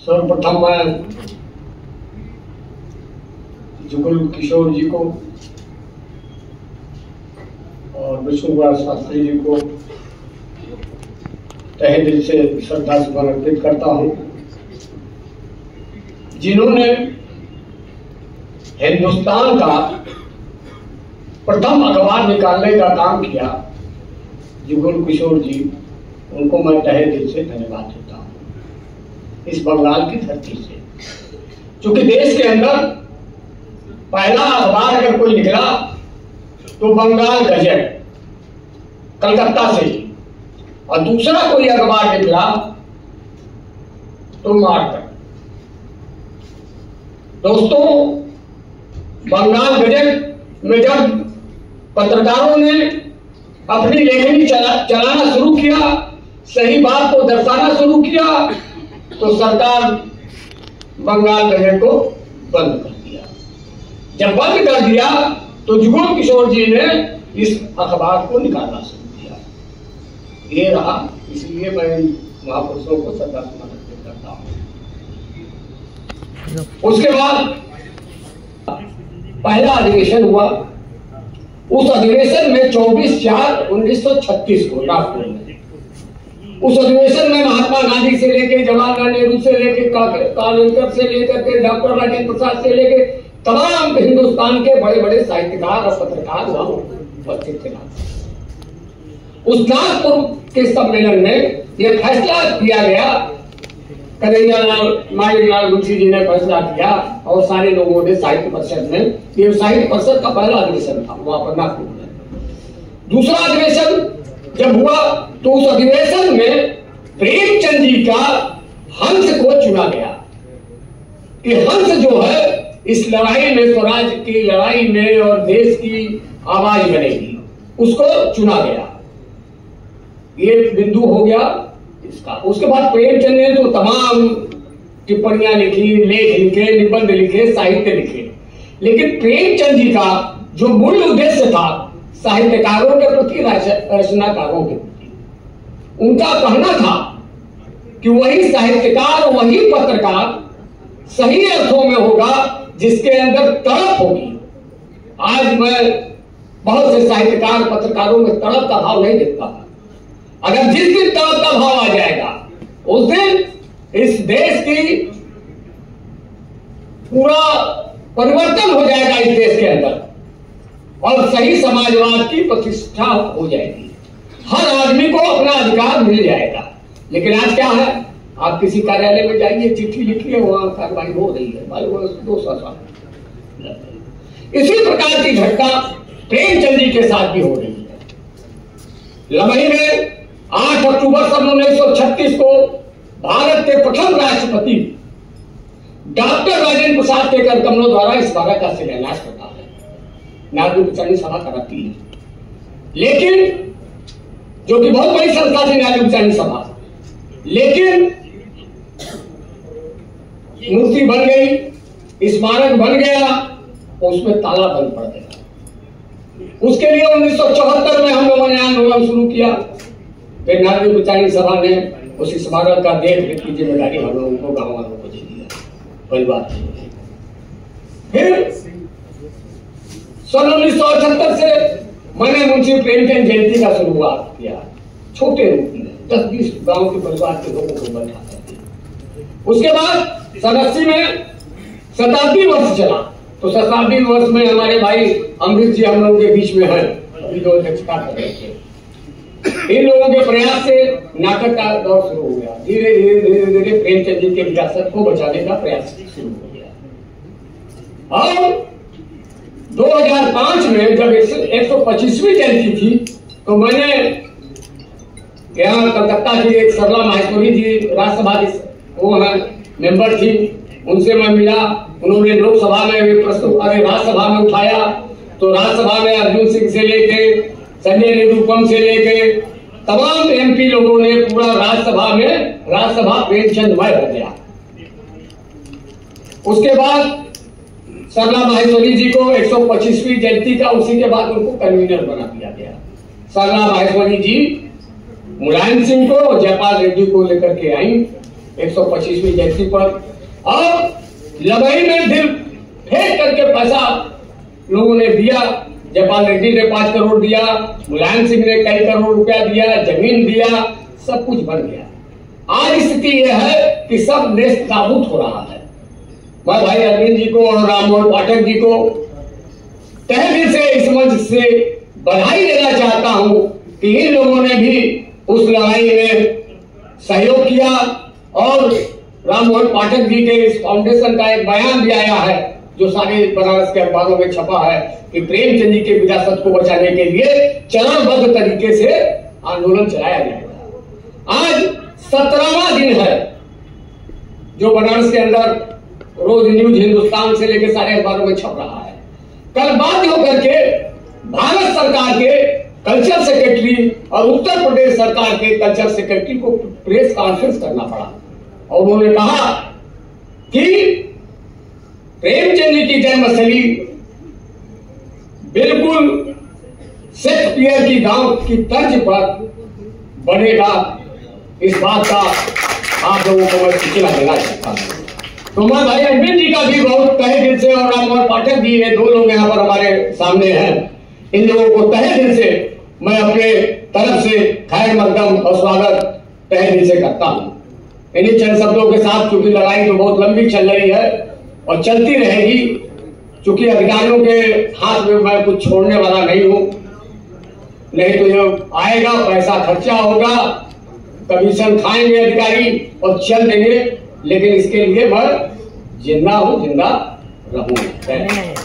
सर्वप्रथम मैं जुगल किशोर जी को और विष्णु कुमार शास्त्री जी को तहे दिल से श्रद्धा सुमन अर्पित करता हूं, जिन्होंने हिंदुस्तान का प्रथम अखबार निकालने का काम किया। जुगल किशोर जी, उनको मैं तहे दिल से धन्यवाद देता हूं। इस बंगाल की धरती से, क्योंकि देश के अंदर पहला अखबार अगर कोई निकला तो बंगाल गजट कलकत्ता से ही, और दूसरा कोई अखबार निकला तो मार्कर। दोस्तों, बंगाल गजट में जब पत्रकारों ने अपनी लेखनी चलाना शुरू किया, सही बात को दर्शाना शुरू किया, तो सरकार बंगाल गजट को बंद कर दिया। जब बंद कर दिया तो जुगल किशोर जी ने इस अखबार को निकालना शुरू किया। ये रहा, इसलिए मैं महापुरुषों को श्रद्धासुमन अर्पित करता हूं। उसके बाद पहला अधिवेशन हुआ। उस अधिवेशन में 24/4/1936 को नागपुर में, उस अधिवेशन में महात्मा गांधी से लेके जवाहरलाल नेहरू से लेके कालेकर से लेकर के डॉक्टर राजेंद्र प्रसाद से लेके तमाम हिंदुस्तान के बड़े बड़े साहित्यकार और पत्रकार वहां उपस्थित थे। उस नागपुर के सम्मेलन में यह फैसला किया गया, कन्हैयालाल माखनलाल मुंशी जी ने फैसला किया और सारे लोगों ने साहित्य परिषद में, ये साहित्य परिषद का पहला अधिवेशन था वहां पर नागपुर में। दूसरा अधिवेशन जब हुआ तो उस अधिवेशन में प्रेमचंद जी का हंस को चुना गया कि हंस जो है इस लड़ाई में, स्वराज की लड़ाई में और देश की आवाज बनेगी, उसको चुना गया। ये बिंदु हो गया इसका। उसके बाद प्रेमचंद ने तो तमाम टिप्पणियां लिखी, लेख लिखे, निबंध लिखे, साहित्य लिखे, लेकिन प्रेमचंद जी का जो मूल उद्देश्य था साहित्यकारों के प्रति, रचनाकारों के प्रति, उनका कहना था कि वही साहित्यकार, वही पत्रकार सही अर्थों में होगा जिसके अंदर तड़प होगी। आज मैं बहुत से साहित्यकार, पत्रकारों में तड़प का भाव नहीं देखता। अगर जिस दिन तड़प का भाव आ जाएगा, उस दिन इस देश की पूरा परिवर्तन हो जाएगा इस देश के अंदर, और सही समाजवाद की प्रतिष्ठा हो जाएगी। हर आदमी को अपना अधिकार मिल जाएगा। लेकिन आज क्या है, आप किसी कार्यालय में जाइए, चिट्ठी लिखिए, वहां कार्रवाई हो रही है, भाई वो 200 साल। इसी प्रकार की घटना प्रेमचंद जी के साथ भी हो रही है। लमही में 8 अक्टूबर सन 1936 को भारत के प्रथम राष्ट्रपति डॉक्टर राजेंद्र प्रसाद के कदमों द्वारा इस भारत का शिलान्यास करता है। नागरिक उच्चारण सभा कराती है, लेकिन जो कि बहुत बड़ी संस्था थी नागरिक उच्चारण सभा, लेकिन मूर्ति बन गई, स्मारक बन गया, उसमें ताला बंद पड़ गया। उसके लिए 1974 में हम लोगों ने आंदोलन शुरू किया। फिर नागरिक उच्चारण सभा ने उस स्मारक का देख रेख की जिम्मेदारी हम लोगों को, गाँव वालों को दे दिया, परिवार। फिर सन 1978 से मैंने मुंशी प्रेमचंद जयंती का शुरुआत किया, छोटे रूप में 10-20 गांव के परिवार के लोगों को बैठा करके। उसके बाद सन 80 में शताब्दी वर्ष चला, तो शताब्दी वर्ष में हमारे भाई अमृत जी हम लोगों के बीच में है, अभी जो अध्यक्षता कर रहे थे। इन लोगों के प्रयास से नाटक का दौर शुरू हो गया। धीरे धीरे धीरे धीरे प्रेमचंद जी के विरासत को बचाने का प्रयास शुरू हो गया। और 2005 में जब 125वीं जयंती थी, तो मैंने यहाँ कलकत्ता की एक सरला माहेश्वरी जी, राज्यसभा की वो है मेंबर थी, उनसे मैं मिला। उन्होंने लोकसभा में प्रस्तुत, राज्यसभा में उठाया, तो राज्यसभा में अर्जुन सिंह से लेके संजय निरुपम से लेके तमाम एमपी लोगों ने पूरा राज्यसभा प्रेमचंदमय हो गया। उसके बाद सरला माहेश्वरी जी को 125वीं जयंती का, उसी के बाद उनको कन्वीनर बना दिया गया। सरला माहेश्वरी जी मुलायम सिंह को और जयपाल रेड्डी को लेकर के आई 125वीं जयंती पर, और लबई में दिल फेंक करके पैसा लोगों ने दिया। जयपाल रेड्डी ने 5 करोड़ दिया, मुलायम सिंह ने कई करोड़ रुपया दिया, जमीन दिया, सब कुछ बन गया। आज स्थिति यह है कि सब नेस्त नाबूद हो रहा है। मैं भाई अरविंद जी को और राममोहन पाठक जी को तहे दिल से इस मंच से बधाई देना चाहता हूं कि इन लोगों ने भी उस लड़ाई में सहयोग किया, और राममोहन पाठक जी के इस फाउंडेशन का एक बयान भी आया है जो सारे बनारस के अखबारों में छपा है कि प्रेमचंद जी के विरासत को बचाने के लिए चरणबद्ध तरीके से आंदोलन चलाया जाएगा। आज 17वां दिन है जो बनारस के अंदर रोज न्यूज हिंदुस्तान से लेकर सारे अखबारों में छप रहा है। कल बाध्य होकर के भारत सरकार के कल्चर सेक्रेटरी और उत्तर प्रदेश सरकार के कल्चर सेक्रेटरी को प्रेस कॉन्फ्रेंस करना पड़ा, और उन्होंने कहा कि प्रेमचंद जी की जन्मस्थली बिल्कुल शेक्सपियर की गांव की तर्ज पर बनेगा। इस बात का आप लोगों को मैं सूचना देना चाहता हूं। तो मैं भाई अरविंद जी का भी बहुत तहे दिल से, और राममोहन पाठक जी, ये 2 लोग यहाँ पर हमारे सामने हैं, इन लोगों को तहे दिल से मैं अपने तरफ से खैर मकदम और स्वागत तहे दिल से करता हूं। इन्हीं चंद शब्दों के साथ, क्योंकि लड़ाई तो बहुत लंबी चल रही है और चलती रहेगी, चूंकि अधिकारियों के हाथ में मैं कुछ छोड़ने वाला नहीं हूं, नहीं तो ये आएगा, पैसा खर्चा होगा, कमीशन खाएंगे अधिकारी और चल देंगे, लेकिन इसके लिए मैं जिंदा हूं, जिंदा रहूंगा।